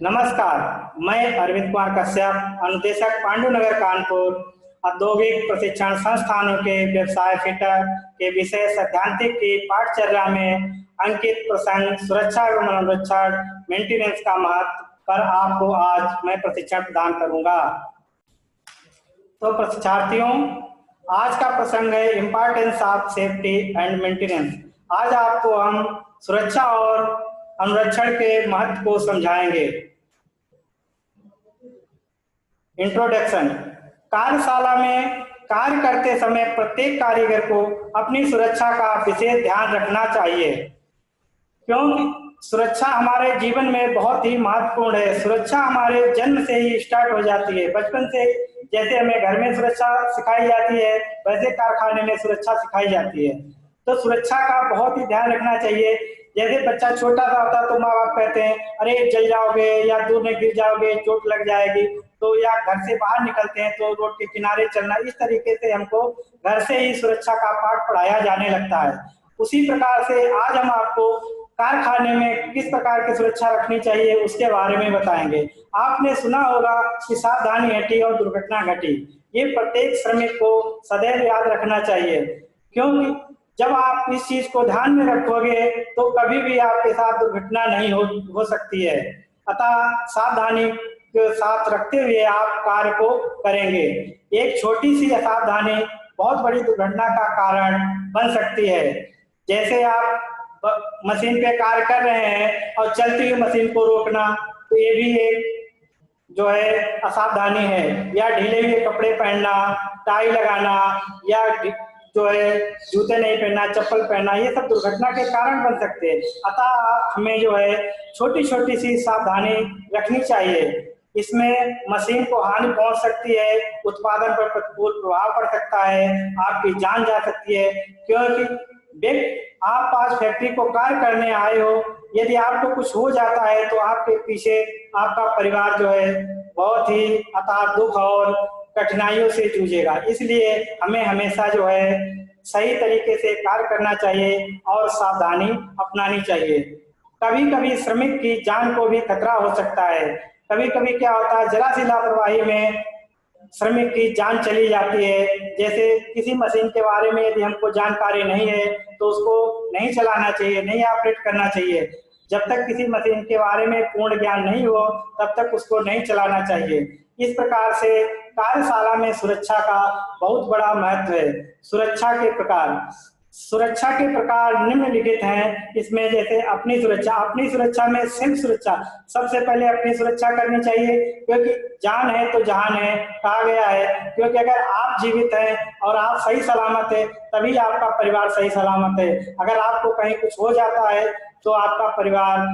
नमस्कार। मैं अरविंद कुमार कश्यप, अनुदेशक पांडुनगर कानपुर औद्योगिक प्रशिक्षण संस्थानों के व्यवसाय फिटर के विषय सैद्धांतिक की पाठचर्या में अंकित प्रसंग सुरक्षा एवं अनुरक्षण मेंटेनेंस का महत्व पर आपको आज मैं प्रशिक्षण प्रदान करूंगा। तो प्रशिक्षार्थियों, आज का प्रसंग है importance of safety and maintenance. आज आपको हम सुरक्षा और अनुरक्षण के महत्व को समझाएंगे। इंट्रोडक्शन। कार्यशाला में कार्य करते समय प्रत्येक कारीगर को अपनी सुरक्षा का विशेष ध्यान रखना चाहिए, क्योंकि सुरक्षा हमारे जीवन में बहुत ही महत्वपूर्ण है। सुरक्षा हमारे जन्म से ही स्टार्ट हो जाती है। बचपन से जैसे हमें घर में सुरक्षा सिखाई जाती है, वैसे कारखाने में सुरक्षा सिखाई जाती है। तो सुरक्षा का बहुत ही ध्यान रखना चाहिए। जैसे बच्चा छोटा सा होता है तो माँ बाप कहते हैं अरे जल जाओगे या दूर में गिर जाओगे, चोट लग जाएगी। तो या घर से बाहर निकलते हैं तो रोड के किनारे चलना, इस तरीके से हमको घर से ही सुरक्षा का पाठ पढ़ाया जाने लगता है। उसी प्रकार से आज हम आपको कारखाने में किस प्रकार की सुरक्षा रखनी चाहिए उसके बारे में बताएंगे। आपने सुना होगा कि सावधानी हटी और दुर्घटना घटी। ये प्रत्येक श्रमिक को सदैव याद रखना चाहिए, क्योंकि जब आप इस चीज को ध्यान में रखोगे तो कभी भी आपके साथ दुर्घटना नहीं हो सकती है। अतः सावधानी के साथ रखते हुए आप कार्य को करेंगे। एक छोटी सी असावधानी बहुत बड़ी दुर्घटना का कारण बन सकती है। जैसे आप मशीन पे कार्य कर रहे हैं और चलती हुई मशीन को रोकना, तो ये भी एक जो है असावधानी है। या ढीले हुए कपड़े पहनना, टाई लगाना, या जो है जूते नहीं पहनना, चप्पल पहनना, ये सब दुर्घटना के कारण बन सकते हैं। अतः हमें जो है छोटी छोटी सी सावधानी रखनी चाहिए। इसमें मशीन को हानि पहुंच सकती है, उत्पादन पर प्रतिकूल प्रभाव पड़ सकता है, आपकी जान जा सकती है। क्योंकि आप आज फैक्ट्री को कार्य करने आए हो, यदि आपको कुछ हो जाता है तो आपके पीछे आपका परिवार जो है बहुत ही अथाह दुख और कठिनाइयों से जूझेगा। इसलिए हमें हमेशा जो है सही तरीके से कार्य करना चाहिए और सावधानी अपनानी चाहिए। कभी कभी श्रमिक की जान को भी खतरा हो सकता है। कभी कभी क्या होता है, जरा सी लापरवाही में श्रमिक की जान चली जाती है। जैसे किसी मशीन के बारे में यदि हमको जानकारी नहीं है तो उसको नहीं चलाना चाहिए, नहीं ऑपरेट करना चाहिए। जब तक किसी मशीन के बारे में पूर्ण ज्ञान नहीं हो तब तक उसको नहीं चलाना चाहिए। इस प्रकार से कार्यशाला में सुरक्षा का बहुत बड़ा महत्व है। सुरक्षा के प्रकार निम्नलिखित हैं। इसमें जैसे अपनी सुरक्षा में सेल्फ सुरक्षा, सबसे पहले अपनी सुरक्षा करनी चाहिए, क्योंकि जान है तो जहान है कहा गया है। क्योंकि अगर आप जीवित हैं और आप सही सलामत है तभी आपका परिवार सही सलामत है। अगर आपको कहीं कुछ हो जाता है तो आपका परिवार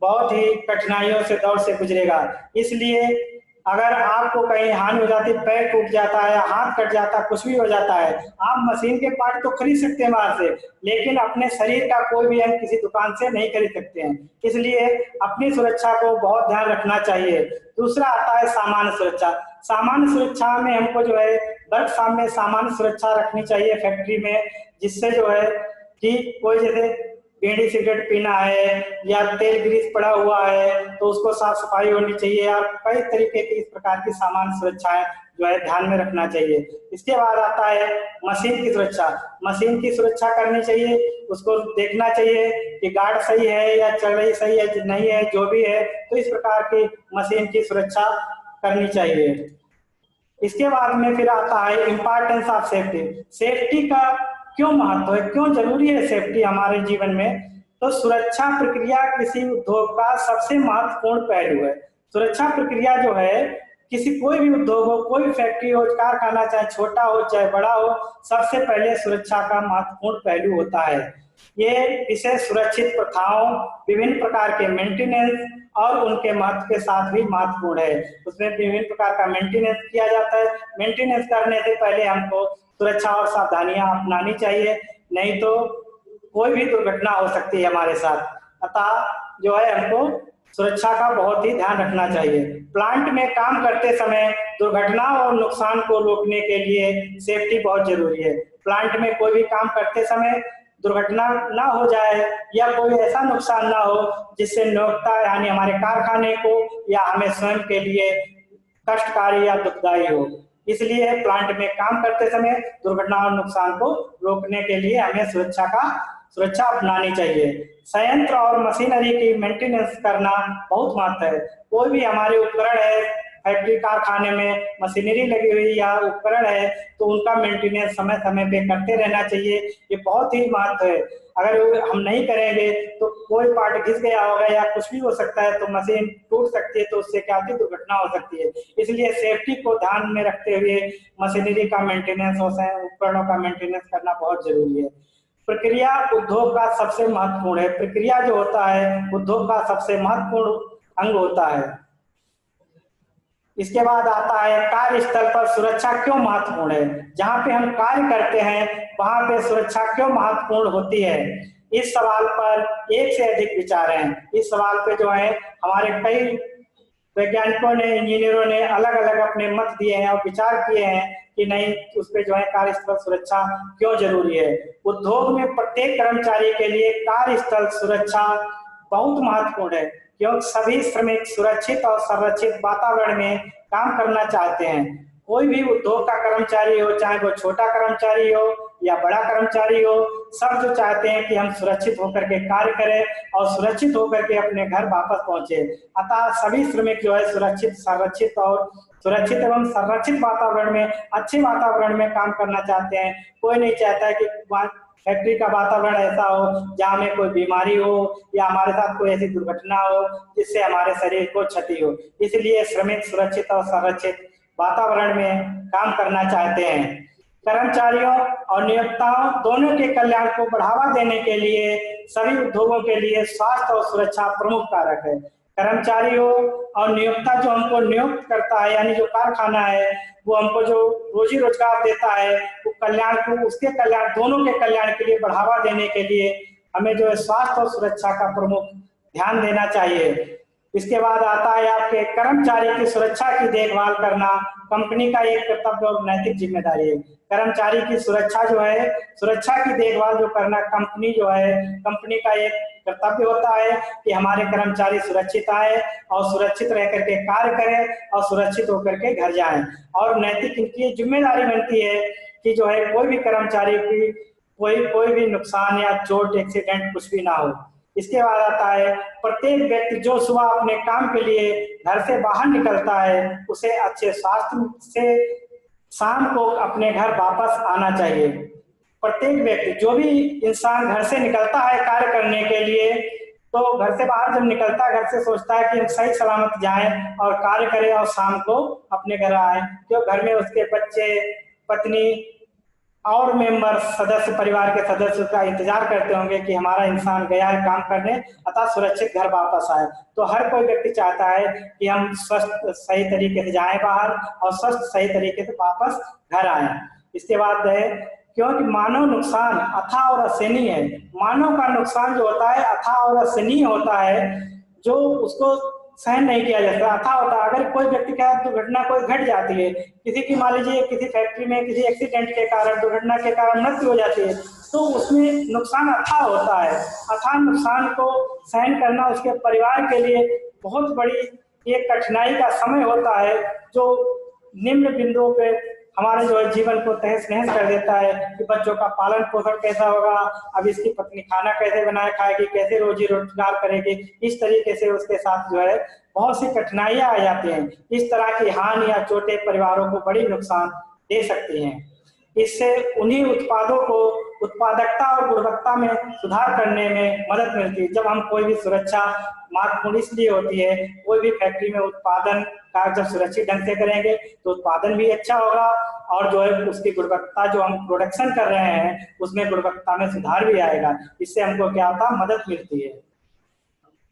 बहुत ही कठिनाइयों से दौर से गुजरेगा। इसलिए अगर आपको कहीं हानि हो जाती, पैर टूट जाता है, हाथ कट जाता है, कुछ भी हो जाता है, आप मशीन के पार्ट तो खरीद सकते हैं बाहर से, लेकिन अपने शरीर का कोई भी अंग किसी दुकान से नहीं खरीद सकते हैं। इसलिए अपनी सुरक्षा को बहुत ध्यान रखना चाहिए। दूसरा आता है सामान्य सुरक्षा। सामान्य सुरक्षा में हमको जो है वर्कशॉप में सामान्य सुरक्षा रखनी चाहिए फैक्ट्री में, जिससे जो है कि कोई जैसे बीड़ी सिगरेट पीना है या तेल ग्रीस पड़ा हुआ है तो उसको साफ सफाई होनी चाहिए। और कई तरीके की इस प्रकार की सामान्य सुरक्षाएं जो है ध्यान में रखना चाहिए। इसके बाद आता है मशीन की सुरक्षा। मशीन की सुरक्षा करनी चाहिए, उसको देखना चाहिए कि गार्ड सही है या चल रही सही है नहीं है, जो भी है तो इस प्रकार की मशीन की सुरक्षा करनी चाहिए। इसके बाद में फिर आता है इम्पोर्टेंस ऑफ सेफ्टी। सेफ्टी का क्यों महत्व है, क्यों जरूरी है सेफ्टी हमारे जीवन में। तो सुरक्षा प्रक्रिया किसी उद्योग का सबसे महत्वपूर्ण पहलू है। सुरक्षा प्रक्रिया जो है किसी कोई भी उद्योग हो, कोई भी फैक्ट्री हो, कारखाना चाहे छोटा हो चाहे बड़ा हो, सबसे पहले सुरक्षा का महत्वपूर्ण पहलू होता है। ये विषय सुरक्षित प्रथाओं, विभिन्न प्रकार के मेंटेनेंस और उनके महत्व के साथ भी महत्वपूर्ण है। उसमें विभिन्न प्रकार का मेंटेनेंस किया जाता है। मेंटेनेंस करने से पहले हमको सुरक्षा और सावधानियां अपनानी चाहिए, नहीं तो कोई भी दुर्घटना हो सकती है हमारे साथ। अतः जो है हमको सुरक्षा का बहुत ही ध्यान रखना चाहिए। प्लांट में काम करते समय दुर्घटना और नुकसान को रोकने के लिए सेफ्टी बहुत जरूरी है। प्लांट में कोई भी काम करते समय दुर्घटना ना हो जाए या कोई ऐसा नुकसान ना हो जिससे नियोक्ता यानी हमारे कारखाने को या हमें स्वयं के लिए कष्टकारी या दुखदायी हो। इसलिए प्लांट में काम करते समय दुर्घटना और नुकसान को रोकने के लिए हमें सुरक्षा अपनानी चाहिए। संयंत्र और मशीनरी की मेंटेनेंस करना बहुत महत्व है। कोई भी हमारे उपकरण है, फैक्ट्री कारखाने में मशीनरी लगी हुई या उपकरण है, तो उनका मेंटेनेंस समय समय पे करते रहना चाहिए। ये बहुत ही महत्व है। अगर हम नहीं करेंगे तो कोई पार्ट घिस गया होगा या कुछ भी हो सकता है, तो मशीन टूट सकती है, तो उससे क्या होती है, दुर्घटना हो सकती है। इसलिए सेफ्टी को ध्यान में रखते हुए मशीनरी का मेंटेनेंस और उपकरणों का मेंटेनेंस करना बहुत जरूरी है। प्रक्रिया उद्योग का सबसे महत्वपूर्ण है। प्रक्रिया जो होता है उद्योग का सबसे महत्वपूर्ण अंग होता है। इसके बाद आता है कार्यस्थल पर सुरक्षा क्यों महत्वपूर्ण है। जहां पे हम कार्य करते हैं वहां पे सुरक्षा क्यों महत्वपूर्ण होती है। इस सवाल पर एक से अधिक विचार हैं। इस सवाल पे जो है हमारे कई वैज्ञानिकों ने, इंजीनियरों ने अलग अलग अपने मत दिए हैं और विचार किए हैं कि नहीं, उस पे जो है कार्यस्थल सुरक्षा क्यों जरूरी है। उद्योग में प्रत्येक कर्मचारी के लिए कार्यस्थल सुरक्षा बहुत महत्वपूर्ण है, क्योंकि सभी श्रमिक सुरक्षित और संरक्षित वातावरण में काम करना चाहते हैं। कोई भी उद्योग का कर्मचारी हो, चाहे वो छोटा कर्मचारी हो या बड़ा कर्मचारी हो, सब जो चाहते हैं कि हम सुरक्षित होकर के कार्य करें और सुरक्षित होकर के अपने घर वापस पहुंचे। अतः सभी श्रमिक जो है सुरक्षित एवं संरक्षित वातावरण में, अच्छे वातावरण में काम करना चाहते हैं। कोई नहीं चाहता है कि फैक्ट्री का वातावरण ऐसा हो जहाँ में कोई बीमारी हो या हमारे साथ कोई ऐसी दुर्घटना हो जिससे हमारे शरीर को क्षति हो। इसलिए श्रमिक सुरक्षित और संरक्षित वातावरण में काम करना चाहते हैं। कर्मचारियों और नियोक्ताओं दोनों के कल्याण को बढ़ावा देने के लिए सभी उद्योगों के लिए स्वास्थ्य और सुरक्षा प्रमुख कारक है। कर्मचारियों और नियोक्ता जो हमको नियुक्त करता है, यानी जो कारखाना है वो हमको जो रोजी रोजगार देता है, वो कल्याण को, उसके कल्याण, दोनों के कल्याण के लिए बढ़ावा देने के लिए हमें जो है स्वास्थ्य और सुरक्षा का प्रमुख ध्यान देना चाहिए। इसके बाद आता है आपके कर्मचारी की सुरक्षा की देखभाल करना कंपनी का एक कर्तव्य और नैतिक जिम्मेदारी है। कर्मचारी की सुरक्षा जो है, सुरक्षा की देखभाल जो करना कंपनी जो है, कंपनी का एक कर्तव्य होता है कि हमारे कर्मचारी सुरक्षित आए और सुरक्षित रह करके कार्य करें और सुरक्षित होकर के घर जाएं। और नैतिक इनकी जिम्मेदारी बनती है कि जो है कोई भी कर्मचारी की कोई भी नुकसान या चोट, एक्सीडेंट कुछ भी ना हो। इसके बाद आता है प्रत्येक व्यक्ति जो सुबह अपने काम के लिए घर से बाहर निकलता है उसे अच्छे स्वास्थ्य से शाम को अपने घर वापस आना चाहिए। प्रत्येक व्यक्ति, जो भी इंसान घर से निकलता है कार्य करने के लिए, तो घर से बाहर जब निकलता है घर से सोचता है कि हम सही सलामत जाएं और कार्य करें और शाम को अपने घर आए, क्यों घर में उसके बच्चे, पत्नी और मेंबर, सदस्य, परिवार के सदस्य का इंतजार करते होंगे कि हमारा इंसान गया है काम करने, अतः सुरक्षित घर वापस आए। तो हर कोई व्यक्ति चाहता है कि हम स्वस्थ सही तरीके से जाएं बाहर और स्वस्थ सही तरीके से वापस घर आए। इसके बाद है क्योंकि मानव नुकसान अथाह और असहनीय है। मानव का नुकसान जो होता है अथाह और असहनीय होता है, जो उसको सहन नहीं किया जाता, अथाह होता है। अगर कोई व्यक्ति का दुर्घटना कोई घट जाती है, किसी की मान लीजिए किसी फैक्ट्री में किसी एक्सीडेंट के कारण, दुर्घटना के कारण मृत्यु हो जाती है, तो उसमें नुकसान अथाह होता है। अथाह नुकसान को सहन करना उसके परिवार के लिए बहुत बड़ी एक कठिनाई का समय होता है, जो निम्न बिंदुओं पे हमारे जो है जीवन को तहस नहस कर देता है कि बच्चों का पालन पोषण कैसा होगा, अब इसकी पत्नी खाना कैसे बनाए खाएगी, कैसे रोजी रोजगार करेगी। इस तरीके से उसके साथ जो है बहुत सी कठिनाइयां आ जाती हैं। इस तरह की हानि या चोटें परिवारों को बड़ी नुकसान दे सकती हैं। इससे उन्हीं उत्पादों को उत्पादकता और गुणवत्ता में सुधार करने में मदद मिलती है। जब हम कोई भी सुरक्षा महत्वपूर्ण इसलिए होती है, कोई भी फैक्ट्री में उत्पादन का जब सुरक्षित ढंग से करेंगे तो उत्पादन भी अच्छा होगा और जो है उसकी गुणवत्ता, जो हम प्रोडक्शन कर रहे हैं उसमें गुणवत्ता में सुधार भी आएगा। इससे हमको क्या होता है, मदद मिलती है।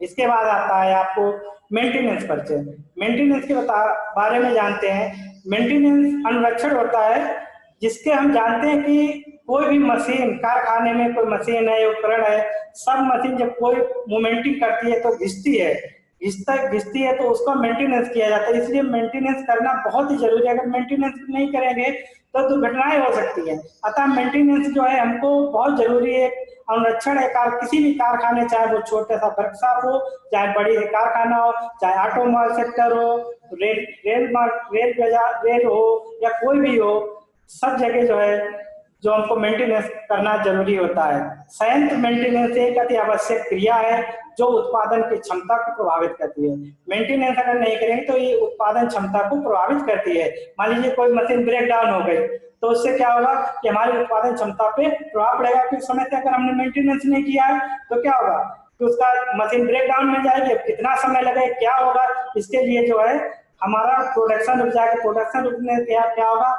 इसके बाद आता है आपको मेंटेनेंस खर्चे। मेंटेनेंस के बारे में जानते हैं। मेंटेनेंस अनुरक्षण होता है जिसके हम जानते हैं कि कोई भी मशीन, कारखाने में कोई मशीन है, उपकरण है, सब मशीन जब कोई मोमेंटिंग करती है तो घिसती है, घिसती है तो उसका मेंटेनेंस किया जाता है। इसलिए मेंटेनेंस करना बहुत ही जरूरी है। अगर मेंटेनेंस नहीं करेंगे तो दुर्घटनाएं हो सकती हैं। अतः मेंटेनेंस जो है हमको बहुत जरूरी है। अनुरक्षण है किसी भी कारखाने, चाहे वो छोटा सा वर्कशॉप हो, चाहे बड़ी कारखाना हो, चाहे ऑटोमोबाइल सेक्टर हो, रेल हो या कोई भी हो, सब जगह जो है जो हमको मेंटेनेंस करना जरूरी होता है। संयंत्र मेंटेनेंस एक अति आवश्यक क्रिया है जो उत्पादन की क्षमता को प्रभावित करती है। मेंटेनेंस अगर नहीं करेंगे तो ये उत्पादन क्षमता को प्रभावित करती है। मान लीजिए कोई मशीन ब्रेक डाउन हो गई तो उससे क्या होगा कि हमारी उत्पादन क्षमता पे प्रभाव पड़ेगा, क्योंकि समय से अगर हमने मेंटेनेंस नहीं किया है तो क्या होगा कि उसका मशीन ब्रेक डाउन में जाएगी, कितना समय लगेगा, क्या होगा, इसके लिए जो है हमारा प्रोडक्शन रुक जाएगा। प्रोडक्शन रुकने से क्या होगा,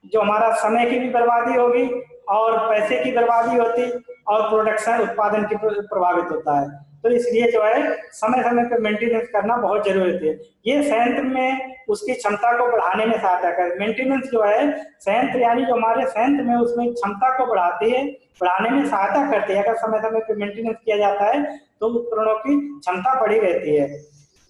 जो हमारा समय की भी बर्बादी होगी और पैसे की बर्बादी होती और प्रोडक्शन उत्पादन की प्रभावित होता है। तो इसलिए जो है समय समय पर मेंटेनेंस करना बहुत जरूरी है। ये संयंत्र में उसकी क्षमता को बढ़ाने में सहायता कर, मेंटेनेंस जो है संयंत्र यानी जो हमारे संयंत्र में उसमें क्षमता को बढ़ाती है, बढ़ाने में सहायता करती है। अगर समय समय पर मेंटेनेंस किया जाता है तो उपकरणों की क्षमता बढ़ी रहती है।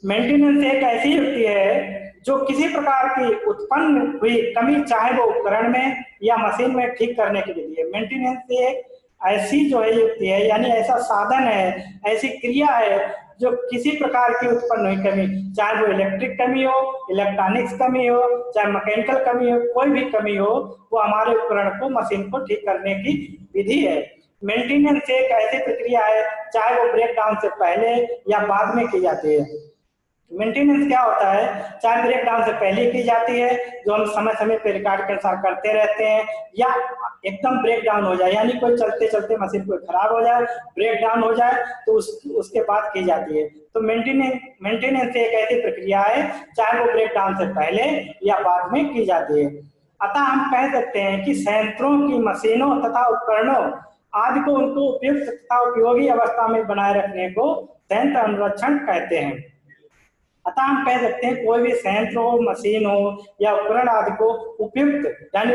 मेंटेनेंस एक ऐसी युक्ति है जो किसी प्रकार की उत्पन्न हुई कमी, चाहे वो उपकरण में या मशीन में, ठीक करने के लिए। मेंटेनेंस एक ऐसी जो है युक्ति है यानी ऐसा साधन है, ऐसी क्रिया है जो किसी प्रकार की उत्पन्न हुई कमी, चाहे वो इलेक्ट्रिक कमी हो, इलेक्ट्रॉनिक्स कमी हो, चाहे मैकेनिकल कमी हो, कोई भी कमी हो, वो हमारे उपकरण को, मशीन को ठीक करने की विधि है। मेंटेनेंस एक ऐसी प्रक्रिया है चाहे वो ब्रेक डाउन से पहले या बाद में की जाती है। मेंटेनेंस क्या होता है, चाहे ब्रेक डाउन से पहले की जाती है जो हम समय समय पे रिकॉर्ड के अनुसार करते रहते हैं, या एकदम ब्रेक डाउन हो जाए यानी कोई चलते चलते मशीन कोई खराब हो जाए, ब्रेक डाउन हो जाए तो उसके बाद की जाती है। तो मेंटेनेंस एक ऐसी प्रक्रिया है चाहे वो ब्रेक डाउन से पहले या बाद में की जाती है। अतः हम कह सकते हैं कि संयंत्रों की मशीनों तथा उपकरणों आदि को उनको उपयुक्त तथा उपयोगी अवस्था में बनाए रखने को संयंत्र अनुरक्षण कहते हैं। अतः हम कह सकते हैं कोई भी संयंत्र हो, मशीन हो या उपकरण आदि को उपयुक्त यानी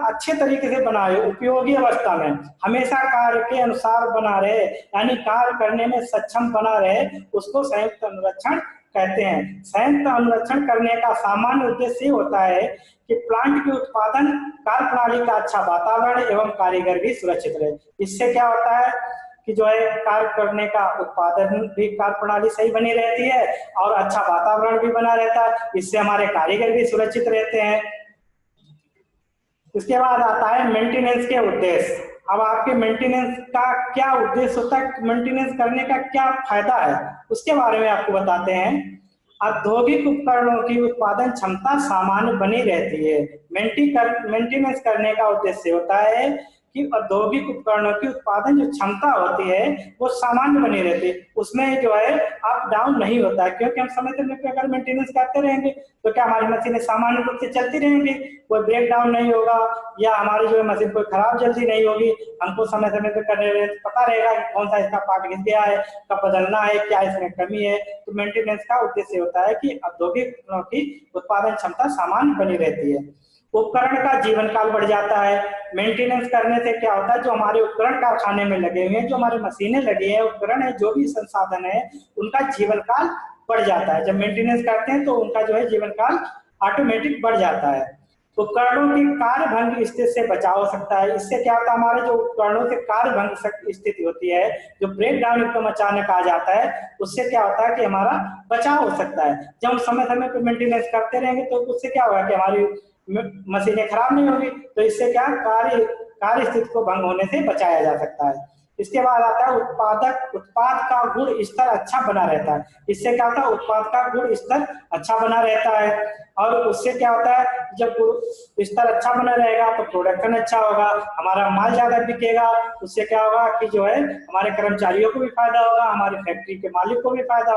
अच्छे तरीके से बनाए, उपयोगी अवस्था में हमेशा कार्य के अनुसार बना रहे यानी कार्य करने में सक्षम बना रहे, उसको संयंत्र अनुरक्षण कहते हैं। संयंत्र अनुरक्षण करने का सामान्य उद्देश्य होता है कि प्लांट की उत्पादन कार्य प्रणाली का अच्छा वातावरण एवं कारीगर भी सुरक्षित रहे। इससे क्या होता है कि जो है कार्य करने का उत्पादन भी, कार्य प्रणाली सही बनी रहती है और अच्छा वातावरण भी बना रहता है, इससे हमारे कारीगर भी सुरक्षित रहते हैं। इसके बाद आता है मेंटेनेंस के उद्देश्य। अब आपके मेंटेनेंस का क्या उद्देश्य होता है, मेंटेनेंस करने का क्या फायदा है, उसके बारे में आपको बताते हैं। औद्योगिक उपकरणों की उत्पादन क्षमता सामान्य बनी रहती है। मेंटेनेंस करने का उद्देश्य होता है कि औद्योगिक उपकरणों की उत्पादन जो क्षमता होती है वो सामान्य बनी रहती है, उसमें जो है अप डाउन नहीं होता है, क्योंकि हम समय समय पे अगर मेंटेनेंस करते रहेंगे तो क्या हमारी मशीनें सामान्य रूप से चलती रहेंगी, कोई ब्रेक डाउन नहीं होगा या हमारी जो है मशीन कोई खराब जल्दी नहीं होगी। हमको समय समय पे करने रहे पता रहेगा कि कौन सा इसका पार्ट घिस गया है, कब बदलना है, क्या इसमें कमी है। तो मेंटेनेंस का उद्देश्य होता है कि औद्योगिक उपकरणों की उत्पादन क्षमता सामान्य बनी रहती है। उपकरण का जीवन काल बढ़ जाता है। मेंटेनेंस करने से क्या होता है, जो हमारे उपकरण कारखाने में लगे हुए हैं, जो हमारे मशीनें लगी हैं, उपकरण है, जो भी संसाधन है, उनका जीवन काल बढ़ जाता है। जब मेंटेनेंस करते हैं तो उनका जो है जीवन काल ऑटोमेटिक बढ़ जाता है। उपकरणों की कार्य भंग स्थिति से बचाव हो सकता है। इससे क्या होता है, हमारे जो उपकरणों से कार्य भंग स्थिति होती है, जो ब्रेक डाउन एकदम अचानक आ जाता है, उससे क्या होता है कि हमारा बचाव हो सकता है। जब हम समय समय पर मेंटेनेंस करते रहेंगे तो उससे क्या होगा कि हमारी मशीनें खराब नहीं होगी, तो इससे क्या कार्य स्थिति को भंग होने से बचाया जा सकता है। इसके बाद आता है उत्पाद का गुण स्तर अच्छा बना रहता है। इससे क्या होता है, उत्पाद का गुण स्तर अच्छा बना रहता है और उससे क्या होता है, जब स्तर अच्छा बना रहेगा तो प्रोडक्शन अच्छा होगा, हमारा माल ज्यादा बिकेगा। उससे क्या होगा कि जो है हमारे कर्मचारियों को भी फायदा होगा, हमारी फैक्ट्री के मालिक को भी फायदा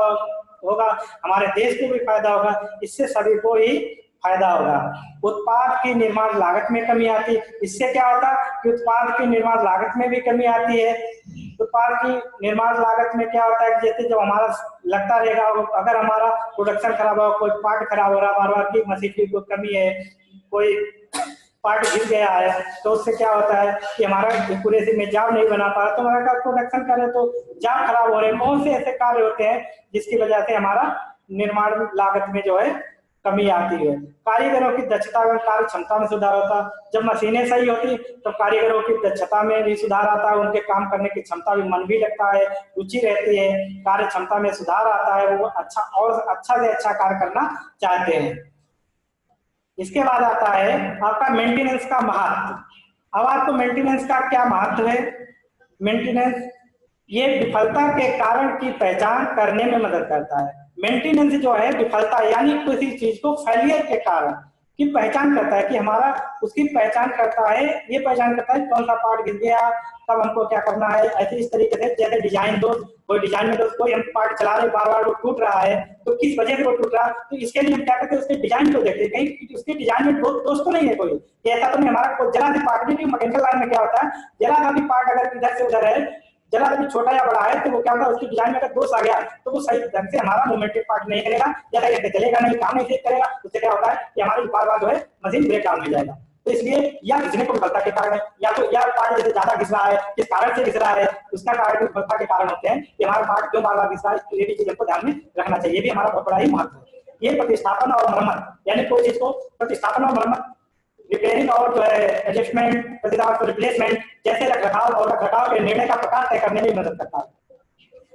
होगा, हमारे देश को भी फायदा होगा, इससे सभी को ही फायदा होगा। उत्पाद की निर्माण लागत में कमी आती है। इससे क्या होता है कि उत्पाद की निर्माण लागत में भी कमी आती है। उत्पाद की निर्माण लागत में क्या होता है कि जैसे जब हमारा लगता रहेगा, अगर हमारा प्रोडक्शन खराब हो, कोई पार्ट खराब हो रहा, बार बार की मशीन की कोई कमी है, कोई पार्ट गिर गया है, तो उससे क्या होता है कि हमारा एक्यूरेसी में जाम नहीं बना पा रहा, तो हमारा प्रोडक्शन करे तो जाम खराब हो रहे हैं। बहुत से ऐसे कार्य होते हैं जिसकी वजह से हमारा निर्माण लागत में जो है कमी आती है। कारीगरों की दक्षता व कार्य क्षमता में सुधार होता है। जब मशीनें सही होती तो कारीगरों की दक्षता में भी सुधार आता है, उनके काम करने की क्षमता भी, मन भी लगता है, रुचि रहती है, कार्य क्षमता में सुधार आता है, वो अच्छा और अच्छा से अच्छा कार्य करना चाहते हैं। इसके बाद आता है आपका मेंटेनेंस का महत्व। अब आपको मेंटेनेंस का क्या महत्व है? मेंटेनेंस ये विफलता के कारण की पहचान करने में मदद करता है। मेंटेनेंस जो है विफलता यानी किसी चीज को फेलियर के कारण की पहचान करता है, कि हमारा उसकी पहचान करता है, ये पहचान करता है कौन सा पार्ट गिर गया, तब हमको क्या करना है। ऐसे इस तरीके से जैसे डिजाइन दोस्त, कोई डिजाइन में दोस्त कोई हम पार्ट चला रहे बार बार वो टूट रहा है, तो किस वजह से वो टूट रहा है, तो इसके लिए हम क्या करते हैं, उसके डिजाइन को देखते हैं, कहीं उसके डिजाइन में दोस्त तो नहीं है कोई, ऐसा तो नहीं हमारा कोई जरा सी पार्ट नहीं। मैकेनिकल लाइन में क्या होता है, जरा सा भी पार्ट अगर इधर से उधर है, जरा भी छोटा या बड़ा है, तो वो क्या होगा, उसकी डिजाइन में अगर दोष आ गया तो वो सही ढंग से हमारा मोमेंटेड पार्ट नहीं करेगा, या चलेगा नहीं, काम नहीं करेगा। उससे क्या होता है कि हमारी बार बार जो है मशीन ब्रेक डाउन हो जाएगा। तो इसलिए या घिसने को विफलता के कारण है, या तो या पार्ट जैसे ज्यादा घिस रहा है, किस कारण से घिस रहा है, उसका कारण विफलता के कारण होते हैं कि हमारा पार्ट क्यों बार बार घिस रहा है। ये भी चीज को ध्यान में रखना चाहिए, ये भी हमारा बहुत बड़ा ही महत्व है। ये प्रतिस्थापन और मरम्मत, यानी कोई चीज को प्रतिस्थापन और मरम्मत, रिपेयरिंग और जो है एडजस्टमेंट, प्रतिदान रिप्लेसमेंट जैसे रखरखाव और रखरखाव के निर्णय का प्रकार तय करने में मदद करता है।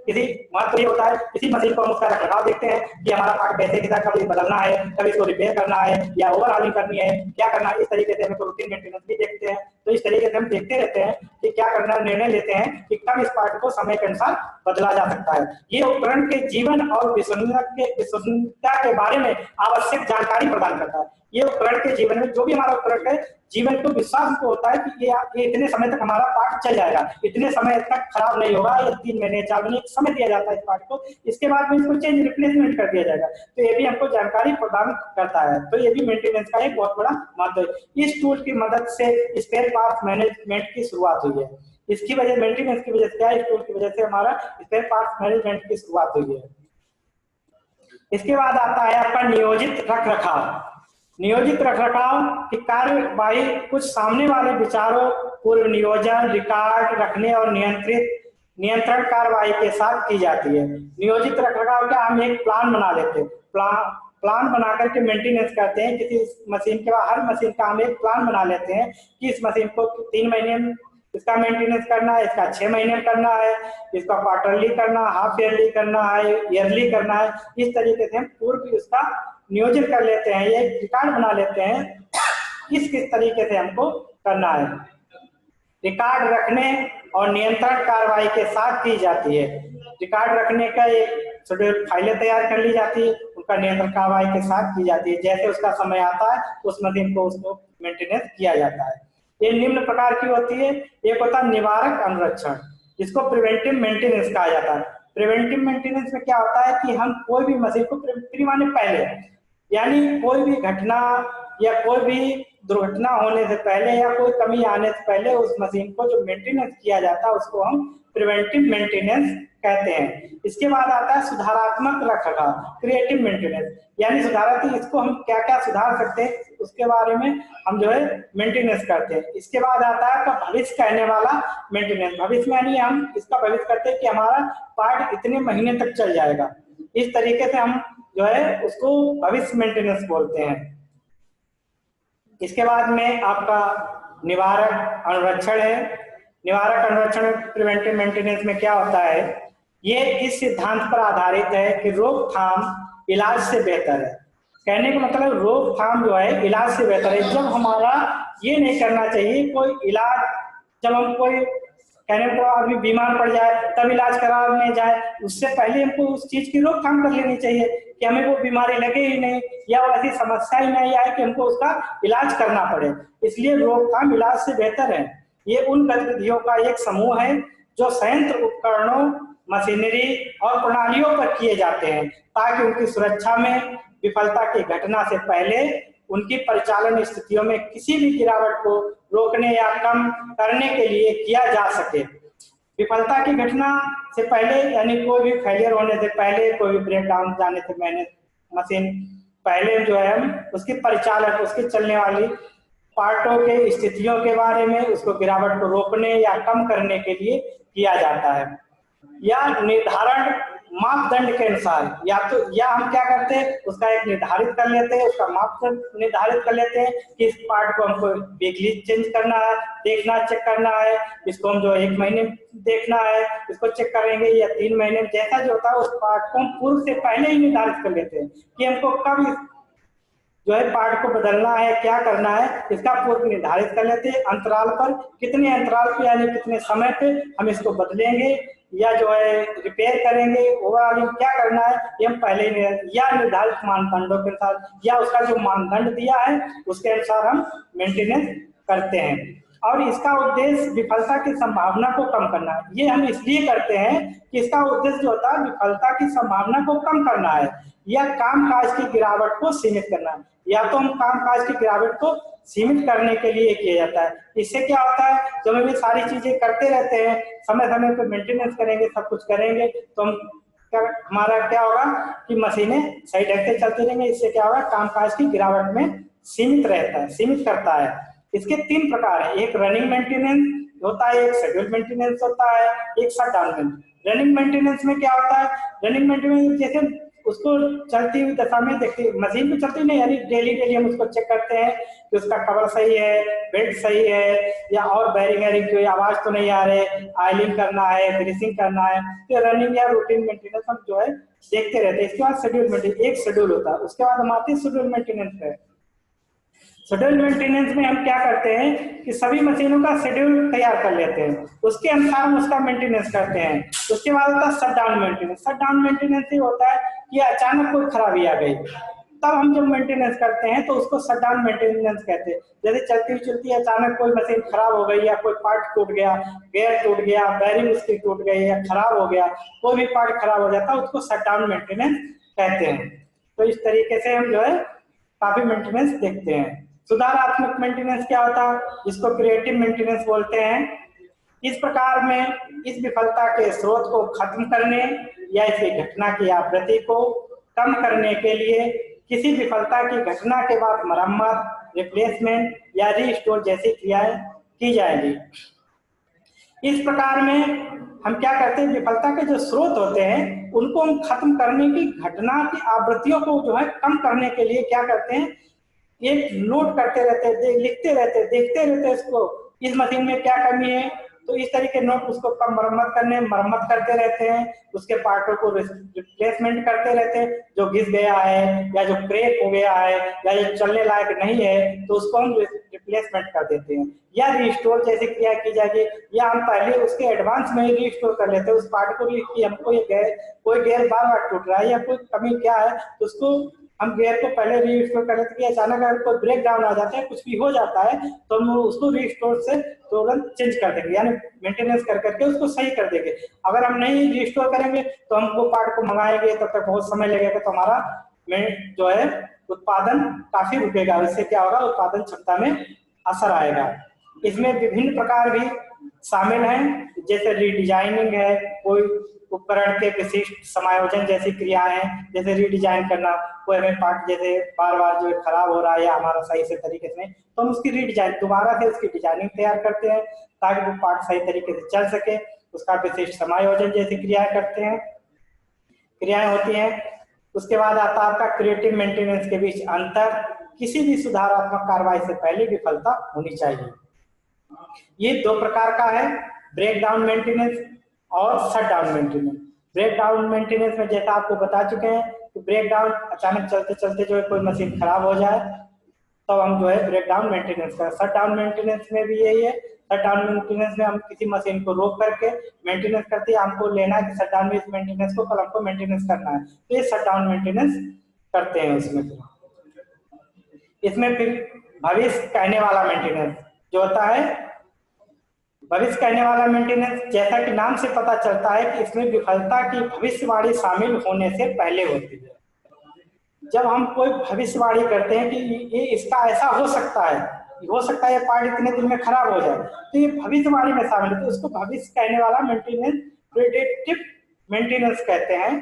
किसी महत्व नहीं होता है, किसी मशीन को हम उसका रखरखाव देखते हैं कि हमारा पार्ट कैसे कितना, कभी बदलना है, कभी इसको रिपेयर करना है या ओवरहॉलिंग करनी है, क्या करना है, इस तरीके से हम रूटीन मेंटेनेंस भी देखते हैं। तो इस तरीके से हम देखते रहते हैं कि क्या करना, निर्णय लेते हैं कि कब इस पार्ट को समय के अनुसार बदला जा सकता है। ये उपकरण के जीवन और विश्वसनीयता के बारे में आवश्यक जानकारी प्रदान करता है। ये उपकरण के जीवन में जो भी हमारा उपकरण है, जीवन को विश्वास को होता है कि ये इतने समय तक हमारा पार्ट चल जाएगा, इतने समय तक खराब नहीं होगा, या 3 महीने 4 महीने समय दिया जाता है इस पार्ट को, इसके बाद में इसको चेंज रिप्लेसमेंट कर दिया जाएगा। तो ये भी हमको जानकारी प्रदान करता है। तो ये भी मेंटेनेंस का एक बहुत बड़ा महत्व है। इस टूल की मदद से स्पेयर पार्ट मैनेजमेंट की शुरुआत हुई है। इसकी वजह मेंटेनेंस की वजह से क्या, इस टूल की वजह से हमारा स्पेयर पार्ट मैनेजमेंट की शुरुआत हुई है। इसके बाद आता है आपका नियोजित रख रखाव। नियोजित रखरखाव की कार्यवाही कुछ सामने वाले विचारों, पूर्व नियोजन, रिकॉर्ड रखने और नियंत्रण कार्यवाही के साथ की जाती है। नियोजित रखरखाव का हम एक प्लान बना लेते हैं, प्लान बना करके मेंटेनेंस करते हैं किसी मशीन के बाद। हर मशीन का हम एक प्लान बना लेते हैं कि इस मशीन को 3 महीने में इसका मेंटेनेंस करना है, इसका 6 महीने में करना है, इसका क्वार्टरली करना, हाफ ईयरली करना है, ईयरली करना है। इस तरीके से हम पूर्व उसका नियोजन कर लेते हैं, ये रिकॉर्ड बना लेते हैं किस किस तरीके से हमको करना है। रिकॉर्ड रखने और नियंत्रण कार्रवाई के साथ की जाती है। रिकॉर्ड रखने का एक शेड्यूल फाइलें तैयार कर ली जाती है, उनका नियंत्रण कार्रवाई के साथ की जाती है। जैसे उसका समय आता है उस मशीन को उसको मेंटेनेंस किया जाता है। ये निम्न प्रकार की होती है। एक होता है निवारक अनुरक्षण, जिसको प्रिवेंटिव मेंटेनेंस कहा जाता है। प्रिवेंटिव मेंटेनेंस में क्या होता है कि हम कोई भी मशीन को माने पहले, यानी कोई भी घटना या कोई भी दुर्घटना होने से पहले या कोई कमी आने से पहले उस मशीन को जो मेंटेनेंस किया जाता है उसको हम प्रिवेंटिव मेंटेनेंस कहते हैं। इसके बाद आता है सुधारात्मक रखरखाव, क्रिएटिव मेंटेनेंस, यानी सुधारात्मक, इसको हम क्या क्या सुधार सकते हैं उसके बारे में हम जो है मेंटेनेंस करते हैं। इसके बाद आता है भविष्य कहने वाला मेंटेनेंस। भविष्य में यानी हम इसका भविष्य करते हैं कि हमारा पार्ट इतने महीने तक चल जाएगा, इस तरीके से हम जो है उसको भविष्य मेंटेनेंस बोलते हैं। इसके बाद में आपका निवारक अनुरक्षण है। निवारक अनुरक्षण प्रिवेंटिव मेंटेनेंस में क्या होता है, ये इस सिद्धांत पर आधारित है कि रोकथाम इलाज से बेहतर है। कहने का मतलब रोकथाम जो है इलाज से बेहतर है। जब हमारा ये नहीं करना चाहिए कोई इलाज, जब हम कोई कहने को आदमी बीमार पड़ जाए तब इलाज कराने जाए, उससे पहले हमको उस चीज की रोकथाम कर लेनी चाहिए कि हमें वो बीमारी लगे ही नहीं या ऐसी समस्या ही नहीं आए कि हमको उसका इलाज करना पड़े। इसलिए रोकथाम इलाज से बेहतर है। ये उन गतिविधियों का एक समूह है जो संयंत्र, उपकरणों, मशीनरी और प्रणालियों पर किए जाते हैं ताकि उनकी सुरक्षा में विफलता की घटना से पहले उनकी परिचालन स्थितियों में किसी भी गिरावट को रोकने या कम करने के लिए किया जा सके। विफलता की घटना से पहले यानी कोई भी फेलियर होने से पहले, कोई भी ब्रेक डाउन जाने से मैंने मशीन पहले जो है हम उसकी परिचालन, उसकी चलने वाली पार्टों के स्थितियों के बारे में, उसको गिरावट को रोकने या कम करने के लिए किया जाता है। या निर्धारण मापदंड के अनुसार, या हम क्या करते हैं, उसका एक निर्धारित कर लेते हैं, उसका मापदंड निर्धारित कर लेते हैं कि इस पार्ट को हमको वीकली चेंज करना है, देखना, चेक करना है, इसको हम जो 1 महीने देखना है, इसको चेक करेंगे, या 3 महीने में, जैसा जो होता है उस पार्ट को हम पूर्व से पहले ही निर्धारित कर लेते हैं कि हमको कब जो है पार्ट को बदलना है, क्या करना है, इसका पूर्व निर्धारित कर लेते हैं। अंतराल पर, कितने अंतराल पे यानी कितने समय पे हम इसको बदलेंगे या जो है रिपेयर करेंगे, ओवरऑल क्या करना है, ये हम पहले ही या निर्धारित मानदंडों के अनुसार या उसका जो मानदंड दिया है उसके अनुसार हम मेंटेनेंस करते हैं। और इसका उद्देश्य विफलता की संभावना को कम करना है। ये हम इसलिए करते हैं कि इसका उद्देश्य जो होता है विफलता की संभावना को कम करना है या कामकाज की गिरावट को सीमित करना है। या तो हम कामकाज की गिरावट को सीमित करने के लिए किया जाता है। इससे क्या होता है, जब हम ये सारी चीजें करते रहते हैं, समय समय पर मेंटेनेंस करेंगे, सब कुछ करेंगे, तो हम हमारा क्या होगा कि मशीनें सही ढंग से चलती रहेंगे। इससे क्या होगा, कामकाज की गिरावट में सीमित रहता है, सीमित करता है। इसके 3 प्रकार है, एक रनिंग मेंटेनेंस होता है, एक शेड्यूल मेंटेनेंस होता है, एक शटडाउन मेंटेनेंस। रनिंग मेंटेनेंस में क्या होता है, रनिंग मेंटेनेंस जैसे उसको चलती हुई दशा में देखते, मशीन भी चलती नहीं, यानी डेली डेली हम उसको चेक करते हैं कि उसका कवर सही है, बेल्ट सही है, या और बैरिंग वैरिंग कोई आवाज तो नहीं आ रहे, ऑयलिंग करना है, ग्रीसिंग करना है। तो रनिंग या रूटीन मेंटेनेंस हम जो है देखते रहते हैं। इसके बाद शेड्यूल मेंटेनेंस, एक शेड्यूल होता है, उसके बाद हम आते हैं शेड्यूल मेंटेनेंस पे। शेड्यूल मेंटेनेंस में हम क्या करते हैं कि सभी मशीनों का शेड्यूल तैयार कर लेते हैं, उसके अनुसार हम उसका मेंटेनेंस करते हैं। उसके बाद होता है शटडाउन मेंटेनेंस। शटडाउन मेंटेनेंस ये होता है कि अचानक कोई खराबी आ गई, तब हम जब मेंटेनेंस करते हैं तो उसको शटडाउन मेंटेनेंस कहते हैं। जैसे चलती अचानक कोई मशीन खराब हो गई, या कोई पार्ट टूट गया, गियर टूट गया, बैरिंग उसकी टूट गई या खराब हो गया, कोई भी पार्ट खराब हो जाता है, उसको शटडाउन मेंटेनेंस कहते हैं। तो इस तरीके से हम जो है काफी मेंटेनेंस देखते हैं। सुधारात्मक मेंटेनेंस क्या होता है, जिसको क्रिएटिव मेंटेनेंस बोलते हैं। इस प्रकार में इस विफलता के स्रोत को खत्म करने या इसे घटना की आवृत्ति को कम करने के लिए किसी विफलता की घटना के बाद मरम्मत, रिप्लेसमेंट या रीस्टोर जैसी क्रियाएं की जाएंगी। इस प्रकार में हम क्या करते हैं, विफलता के जो स्रोत होते हैं उनको हम खत्म करने की, घटना की आवृत्तियों को जो है कम करने के लिए क्या करते हैं, एक नोट करते रहते, लिखते रहते, देखते रहते इसको, इस मशीन में क्या कमी है, तो इस तरीके नोट उसको कम मरम्मत करते रहते हैं, उसके पार्टों को रिप्लेसमेंट करते रहते हैं। जो घिस गया है या जो क्रेक हो गया है या जो चलने लायक नहीं है तो उसको हम रिप्लेसमेंट कर देते हैं। या रिस्टोर जैसी क्रिया की जाएगी, या हम पहले उसके एडवांस में ही रिस्टोर कर लेते हैं उस पार्ट को भी कि हमको ये कोई गेयर बार बार टूट रहा है या कोई कमी क्या है, तो उसको हम गियर को पहले रीस्टोर कर लेते हैं। अचानक अगर कोई ब्रेक डाउन आ जाता है, कुछ भी हो जाता है, तो हम उसको रीस्टोर से तुरंत चेंज कर देंगे, यानी मेंटेनेंस कर करके उसको सही कर देंगे। अगर हम नहीं रीस्टोर करेंगे तो हम वो पार्ट को मंगाएंगे, तब तक बहुत समय लगेगा, तो हमारा जो है उत्पादन काफी रुकेगा। इससे क्या होगा, उत्पादन क्षमता में असर आएगा। इसमें विभिन्न प्रकार भी शामिल हैं, जैसे रीडिजाइनिंग है, कोई उपकरण के विशिष्ट समायोजन जैसी क्रियाएं, जैसे रीडिजाइन करना, कोई हमें पार्ट जैसे बार बार जो खराब हो रहा है या हमारा सही से तरीके से नहीं, तो हम उसकी रीडिजाइन दोबारा से उसकी डिजाइनिंग तैयार करते हैं ताकि वो पार्ट सही तरीके से चल सके, उसका विशिष्ट समायोजन जैसी क्रियाएं करते हैं, क्रियाएं होती हैं। उसके बाद आता है आपका क्रिएटिव मेंटेनेंस के बीच अंतर। किसी भी सुधारात्मक कार्रवाई से पहले विफलता होनी चाहिए। ये 2 प्रकार का है, ब्रेक डाउन मेंटेनेंस और shutdown maintenance. Breakdown maintenance में जैसा आपको बता चुके हैं कि ब्रेक डाउन अचानक चलते चलते जो है कोई मशीन खराब हो जाए तब हम जो है ब्रेक डाउन मेंटेनेंस करें। शट डाउन मेंटेनेंस में भी यही है। शट डाउन मेंटेनेंस में हम किसी मशीन को रोक करके मेंटेनेंस करते हैं, हमको लेना है कि शट डाउन में इस मेंटेनेंस को कल हमको मेंटेनेंस करना है, तो ये शट डाउन मेंटेनेंस करते हैं। इसमें फिर भविष्य कहने वाला मेंटेनेंस जो होता है, भविष्य कहने वाला मेंटेनेंस, जैसा कि नाम से पता चलता है कि इसमें विफलता की भविष्यवाणी शामिल होने से पहले होती है। जब हम कोई भविष्यवाणी करते हैं कि ये इसका ऐसा हो सकता है ये पार्ट इतने दिन में खराब हो जाए, तो ये भविष्यवाणी में शामिल है, तो उसको भविष्य कहने वाला मेंटेनेंस, प्रेडिक्टिव मेंटेनेंस कहते हैं,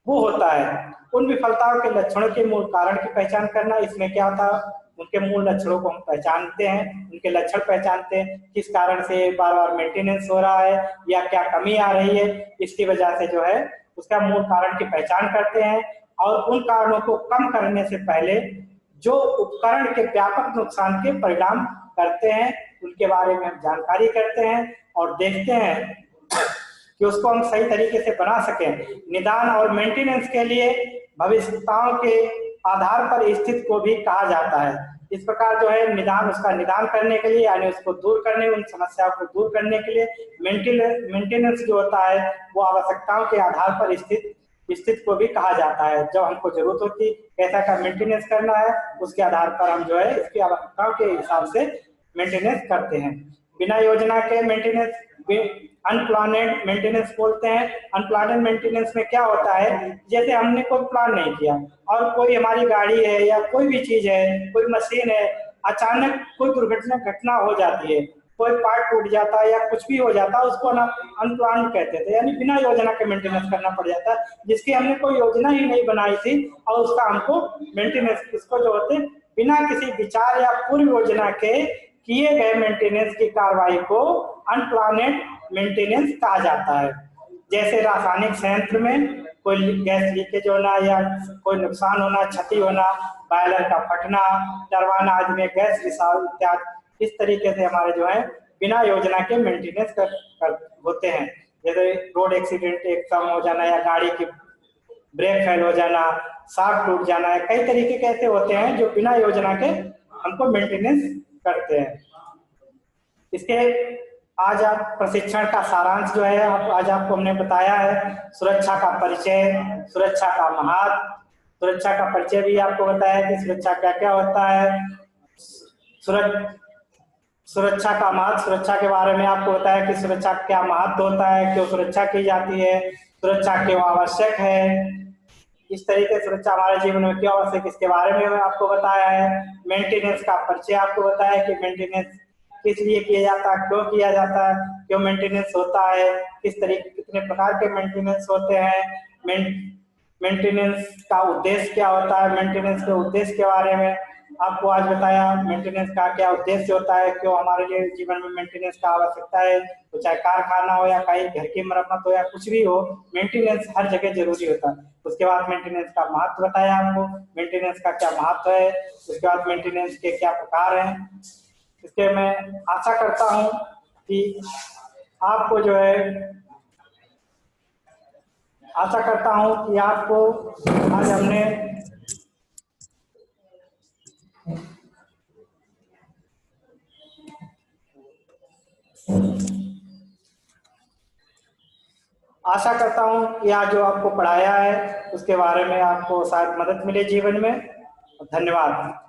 वो होता है। उन विफलताओं के लक्षणों के मूल कारण की पहचान करना। इसमें क्या होता है, उनके मूल लक्षणों को हम पहचानते हैं, उनके लक्षण पहचानते हैं, किस कारण से बार बार मेंटेनेंस हो रहा है या क्या कमी आ रही है, इसकी वजह से जो है उसका मूल कारण की पहचान करते हैं और उन कारणों को कम करने से पहले जो उपकरण के व्यापक नुकसान के परिणाम करते हैं उनके बारे में हम जानकारी करते हैं और देखते हैं कि उसको हम सही तरीके से बना सकें। निदान और मेंटेनेंस के लिए भविष्यताओं के आधार पर स्थिति को भी कहा जाता है। इस प्रकार जो है निदान, उसका निदान करने के लिए यानी उसको दूर करने, उन समस्याओं को दूर करने के लिए मेंटेनेंस जो होता है वो आवश्यकताओं के आधार पर स्थित को भी कहा जाता है। जब हमको जरूरत होती कैसा का मेंटेनेंस करना है उसके आधार पर हम जो है इसकी आवश्यकताओं के हिसाब से मेंटेनेंस करते हैं। बिना योजना के मेंटेनेंस अनप्लानेड मेंटेनेंस बोलते हैं। अनप्लानेड मेंटेनेंस में क्या होता है, जैसे हमने कोई प्लान नहीं किया और कोई हमारी गाड़ी है या कोई भी चीज है, कोई मशीन है, अचानक कोई घटना हो जाती है, कोई पार्ट टूट जाता है या कुछ भी हो जाता है, उसको अनप्लान कहते थे, यानी बिना योजना के मेंटेनेंस करना पड़ जाता है, जिसकी हमने कोई योजना ही नहीं बनाई थी और उसका हमको मेंटेनेंस, इसको जो होते बिना किसी विचार या पूर्व योजना के किए गए मेंटेनेंस की कार्रवाई को अनप्लानेड मेंटेनेंस कहा जाता है। जैसे रासायनिक संयंत्र में कोई गैस लीकेज होना या कोई नुकसान होना, क्षति होना, बॉयलर का फटना, टरबाइन आदि में गैस रिसाव इत्यादि, इस तरीके से हमारे जो है बिना योजना के मेंटेनेंस होते हैं। जैसे रोड एक्सीडेंट एकदम हो जाना या गाड़ी की ब्रेक फेल हो जाना, शाफ्ट टूट जाना है, कई तरीके के ऐसे होते हैं जो बिना योजना के हमको मेंटेनेंस करते हैं। इसके आज आप प्रशिक्षण का सारांश जो है आज आपको हमने बताया है। सुरक्षा का परिचय, सुरक्षा का महत्व, सुरक्षा का परिचय भी आपको बताया कि सुरक्षा क्या क्या होता है, सुरक्षा का महत्व, सुरक्षा के बारे में आपको बताया कि सुरक्षा क्या महत्व होता है, क्यों सुरक्षा की जाती है, सुरक्षा क्यों आवश्यक है, इस तरीके से सुरक्षा हमारे जीवन में क्यों आवश्यक, इसके बारे में आपको बताया है। मेंटेनेंस का परिचय आपको बताया कि मेंटेनेंस किस लिए किया जाता है, क्यों किया जाता है, क्यों मेंटेनेंस होता है, किस तरीके कितने प्रकार के मेंटेनेंस होते हैं, मेंटेनेंस का उद्देश्य क्या होता है, मेंटेनेंस के उद्देश्य के बारे में आपको आज बताया। मेंटेनेंस का क्या उद्देश्य होता है, क्यों हमारे लिए जीवन में मेंटेनेंस का आवश्यकता है, तो चाहे कारखाना हो या कहीं घर की मरम्मत हो या कुछ भी हो, मेंटेनेंस हर जगह जरूरी होता है। उसके बाद मेंटेनेंस का महत्व बताया आपको, मेंटेनेंस का क्या महत्व है, उसके बाद मेंटेनेंस के क्या प्रकार हैं। इसके मैं आशा करता हूं कि आपको जो है, आशा करता हूं कि आपको आज हमने आशा करता हूं कि आज जो आपको पढ़ाया है उसके बारे में आपको शायद मदद मिले जीवन में। धन्यवाद।